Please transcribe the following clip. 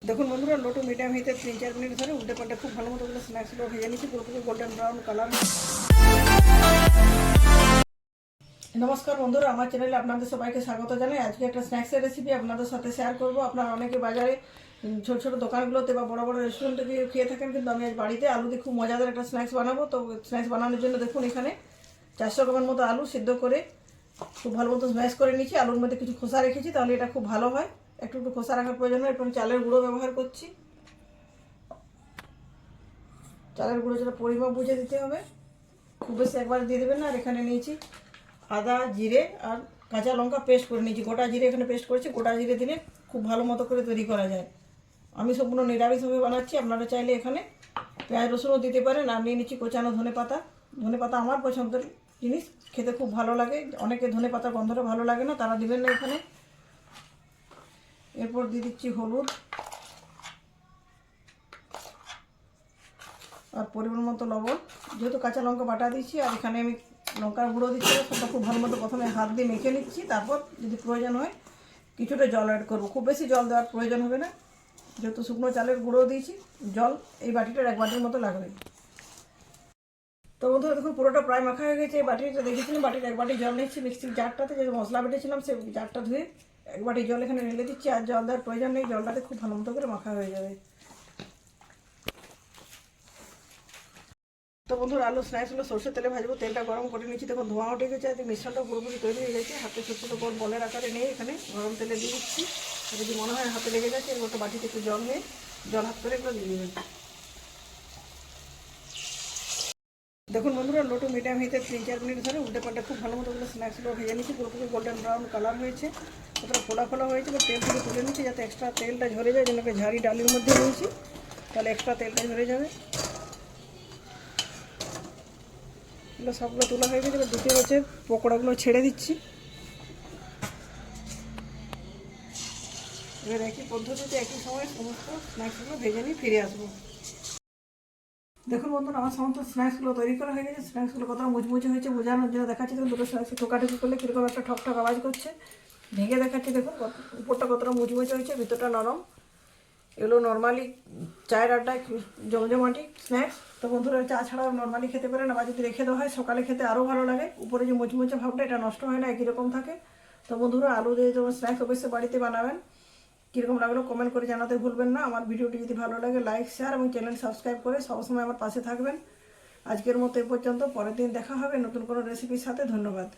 দেখুন বন্ধুরা, low to medium হিটে 3-4 মিনিট ধরে উল্টে পাল্টে খুব ভালো মতো করে স্ন্যাক্সগুলো ভেজে নিচ্ছি, পুরোপুরি গোল্ডেন ব্রাউন কালার। নমস্কার বন্ধুরা, আমার চ্যানেলে আপনাদের সবাইকে স্বাগত জানাই। আজকে একটা স্ন্যাক্সের রেসিপি আপনাদের সাথে শেয়ার করব। আপনারা অনেকে বাজারে ছোটো ছোটো দোকানগুলোতে বা বড় বড় রেস্টুরেন্টে গিয়ে খেয়ে থাকেন, কিন্তু আমি আজ বাড়িতে আলু দিয়ে খুব মজাদার একটা স্ন্যাক্স বানাবো। তো স্ন্যাক্স বানানোর জন্য দেখুন এখানে 400 গ্রামের মতো আলু সিদ্ধ করে খুব ভালো মতো স্ম্যাশ করে নিচ্ছি। আলুর মধ্যে কিছু খোসা রেখেছি, তাহলে এটা খুব ভালো হয়। একটু একটু খোসা রাখার প্রয়োজন হয়। একটু চালের গুঁড়ো ব্যবহার করছি। চালের গুঁড়ো যেটা পরিমাপ বুঝে দিতে হবে, খুব বেশি একবার দিয়ে দেবেন না। আর এখানে নিয়েছি আদা, জিরে আর কাঁচা লঙ্কা পেস্ট করে নিয়েছি। গোটা জিরে এখানে পেস্ট করেছি। গোটা জিরে দিলে খুব ভালো মতো করে তৈরি করা যায়। আমি সম্পূর্ণ নিরামিষভাবে বানাচ্ছি। আপনারা চাইলে এখানে পেঁয়াজ রসুনও দিতে পারেন। আর নিয়ে নিচ্ছি কোচানো ধনে পাতা। ধনে পাতা আমার পছন্দের জিনিস, খেতে খুব ভালো লাগে। অনেকে ধনে পাতার গন্ধটা ভালো লাগে না, তারা দিবেন না এখানে। এরপর দিয়ে দিচ্ছি হলুদ আর পরিমাণ মতো লবণ। যেহেতু কাঁচা লঙ্কা বাটা দিচ্ছি আর এখানে আমি লঙ্কার গুঁড়ো দিচ্ছি, সেটা খুব ভালো মতো প্রথমে হাত দিয়ে মেখে নিচ্ছি। তারপর যদি প্রয়োজন হয় কিছুটা জল অ্যাড করবো। খুব বেশি জল দেওয়ার প্রয়োজন হবে না, যেহেতু শুকনো চালের গুঁড়ো দিয়েছি। জল এই বাটিটার 1 বাটির মতো লাগবে। তো বন্ধুরা দেখুন, পুরোটা প্রায় মাখা হয়ে গেছে। এই বাটিটা দেখেছিলাম, বাটির 1 বাটি জল নিচ্ছি। মিক্সির জারটাতে যে মশলা বেটেছিলাম সেই জারটা ধুয়ে 1 বাটি জল এখানে ঢেলে দিচ্ছি। আর জল দেওয়ার প্রয়োজন নেই, জলটাতে খুব ভালো মতো করে মাখা হয়ে যাবে। তো বন্ধুরা, আলু স্ন্যাক্সগুলো সরষের তেলে ভাজবো। তেলটা গরম করে নিচ্ছি। দেখুন ধোঁয়া উঠে গেছে। আর মিশ্রণটা পুরোপুরি তৈরি হয়ে গেছে। হাতে ছোটো ছোটো বল বলের আকারে নিয়ে এখানে গরম তেলে দিয়ে দিচ্ছি। আর যদি মনে হয় হাতে লেগে যাচ্ছে, এর একটা বাটিতে একটু জল নিয়ে জল হাত করে এগুলো দিয়ে দেবেন। দেখুন বন্ধুরা, লো টু মিডিয়াম হিটে 3-4 মিনিট ধরে উল্টে পাল্টে খুব ভালো মতো করে স্ন্যাক্সগুলো ভেজে নিচ্ছি। পুরোপুরি গোল্ডেন ব্রাউন কালার হয়েছে। কতটা ফোলা ফোলা হয়েছে, বা তেল থেকে তুলে নিচ্ছি যাতে এক্সট্রা তেলটা ঝরে যায়। যেন ঝাড়ি ডালির মধ্যে নিয়েছি, তাহলে এক্সট্রা তেলটা ঝরে যাবে। এগুলো সবগুলো তোলা হয়ে গেছে। এবার দ্বিতীয় ব্যাচের পকোড়াগুলো ছেড়ে দিচ্ছি। এবার একই পদ্ধতিতে একই সময় সমস্ত স্ন্যাক্সগুলো ভেজে নিয়ে ফিরে আসবো। দেখুন বন্ধুরা, আমার সমস্ত স্ন্যাক্সগুলো তৈরি করা হয়ে গেছে। স্ন্যাক্সগুলো কতটা মুচমুচে হয়েছে বোঝানোর জন্য দেখাচ্ছি। দেখুন দুটো স্ন্যাক্স ঠোকাঠুকি করলে কীরকম একটা ঠক ঠক আওয়াজ করছে। ভেঙে দেখাচ্ছি। দেখুন উপরটা কতটা মুচমুচে হয়েছে, ভিতরটা নরম। এগুলো নর্মালি চায়ের আড্ডায় জমজমাটি স্ন্যাক্স। তো বন্ধুরা, চা ছাড়াও নর্মালি খেতে পারেন, আবার যদি রেখে দেওয়া হয় সকালে খেতে আরও ভালো লাগে। উপরে যে মুচমুচে ভাবটা, এটা নষ্ট হয় না, একই রকম থাকে। তো বন্ধুরা, আলু দিয়ে যেমন স্ন্যাক্স অবশ্যই বাড়িতে বানাবেন। কীরকম লাগলো কমেন্ট করে জানাতে ভুলবেন না। আমার ভিডিওটি যদি ভালো লাগে লাইক, শেয়ার এবং চ্যানেল সাবস্ক্রাইব করে সবসময় আমার পাশে থাকবেন। আজকের মতো এ পর্যন্ত। পরের দিন দেখা হবে নতুন কোনো রেসিপির সাথে। ধন্যবাদ।